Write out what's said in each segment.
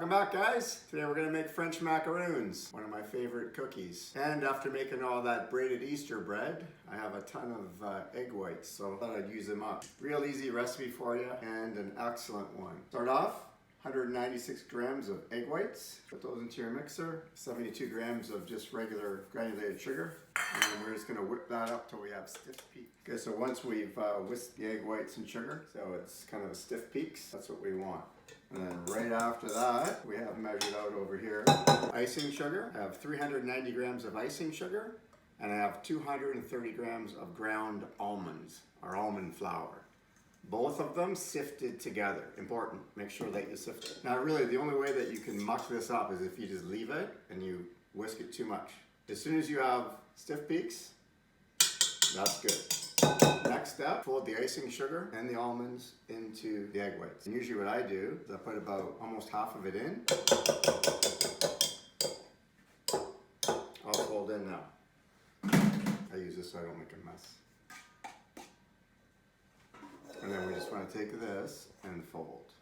Welcome back, guys. Today we're going to make French macaroons, one of my favorite cookies. And after making all that braided Easter bread, I have a ton of egg whites, so I thought I'd use them up. Real easy recipe for you and an excellent one. Start off, 196 grams of egg whites. Put those into your mixer. 72 grams of just regular granulated sugar. And we're just going to whip that up till we have stiff peaks. Okay, so once we've whisked the egg whites and sugar, so it's kind of a stiff peaks, that's what we want. And then right after that, we have measured out over here icing sugar. I have 390 grams of icing sugar, and I have 230 grams of ground almonds, or almond flour. Both of them sifted together. Important, make sure that you sift it. Now really, the only way that you can muck this up is if you just leave it and you whisk it too much. As soon as you have stiff peaks, that's good. Next step, fold the icing sugar and the almonds into the egg whites. And usually what I do is I put about almost half of it in. I'll fold in now. I use this so I don't make a mess. And then we just want to take this and fold,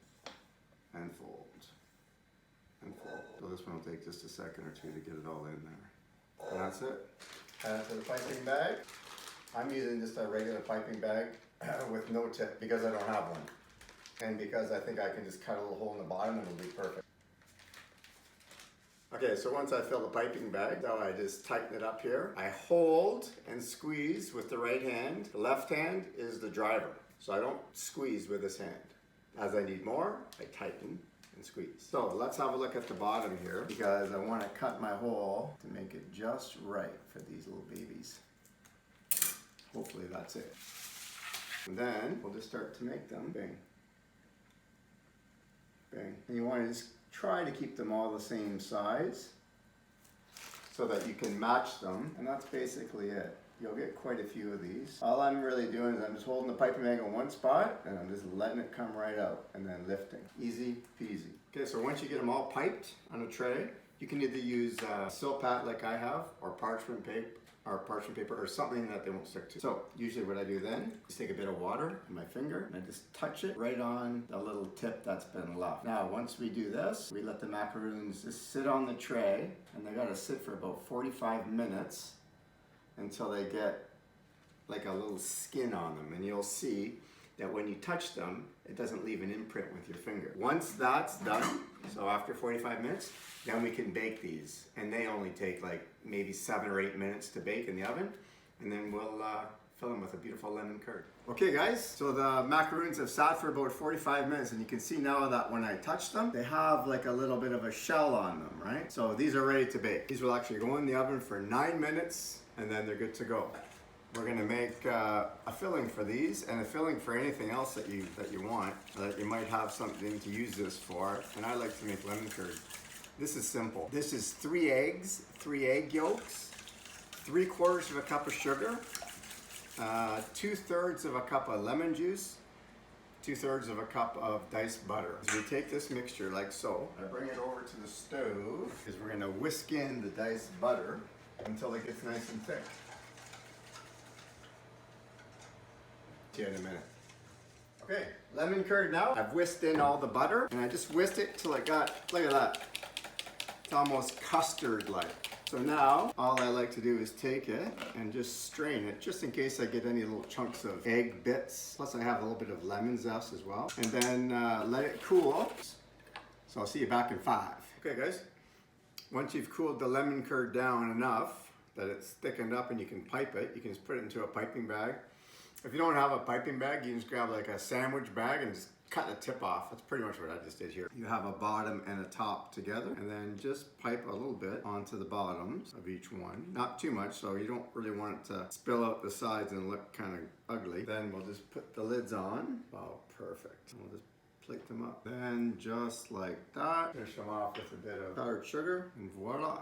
and fold, and fold. So this one will take just a second or two to get it all in there. And that's it. Add it to the piping bag. I'm using just a regular piping bag with no tip because I don't have one. And because I think I can just cut a little hole in the bottom and it'll be perfect. Okay, so once I fill the piping bag, now I just tighten it up here. I hold and squeeze with the right hand. The left hand is the driver. So I don't squeeze with this hand. As I need more, I tighten and squeeze. So let's have a look at the bottom here because I want to cut my hole to make it just right for these little babies. Hopefully that's it. And then we'll just start to make them. Bang. Bang. And you want to just try to keep them all the same size so that you can match them. And that's basically it. You'll get quite a few of these. All I'm really doing is I'm just holding the piping bag in one spot and I'm just letting it come right out and then lifting. Easy peasy. Okay, so once you get them all piped on a tray, you can either use Silpat like I have, or parchment paper, or something that they won't stick to. So usually what I do then is take a bit of water in my finger and I just touch it right on the little tip that's been left. Now once we do this, we let the macaroons just sit on the tray, and they gotta sit for about 45 minutes until they get like a little skin on them, and you'll see that when you touch them, it doesn't leave an imprint with your finger. Once that's done, so after 45 minutes, then we can bake these, and they only take like maybe 7 or 8 minutes to bake in the oven, and then we'll fill them with a beautiful lemon curd. Okay guys, so the macaroons have sat for about 45 minutes, and you can see now that when I touch them, they have like a little bit of a shell on them, right? So these are ready to bake. These will actually go in the oven for 9 minutes, and then they're good to go. We're gonna make a filling for these, and a filling for anything else that you want, that you might have something to use this for. And I like to make lemon curd. This is simple. This is 3 eggs, 3 egg yolks, 3/4 of a cup of sugar, 2/3 of a cup of lemon juice, 2/3 of a cup of diced butter. So we take this mixture like so. I bring it over to the stove because we're gonna whisk in the diced butter until it gets nice and thick. See you in a minute. Okay, lemon curd now. I've whisked in all the butter, and I just whisked it till it got, look at that. It's almost custard-like. So now, all I like to do is take it and just strain it, just in case I get any little chunks of egg bits. Plus I have a little bit of lemon zest as well. And then let it cool. So I'll see you back in 5. Okay guys, once you've cooled the lemon curd down enough that it's thickened up and you can pipe it, you can just put it into a piping bag. If you don't have a piping bag, you can just grab like a sandwich bag and just cut the tip off. That's pretty much what I just did here. You have a bottom and a top together, and then just pipe a little bit onto the bottoms of each one. Not too much, so you don't really want it to spill out the sides and look kind of ugly. Then we'll just put the lids on. Oh, perfect. We'll just plate them up. Then just like that, finish them off with a bit of powdered sugar, and voila.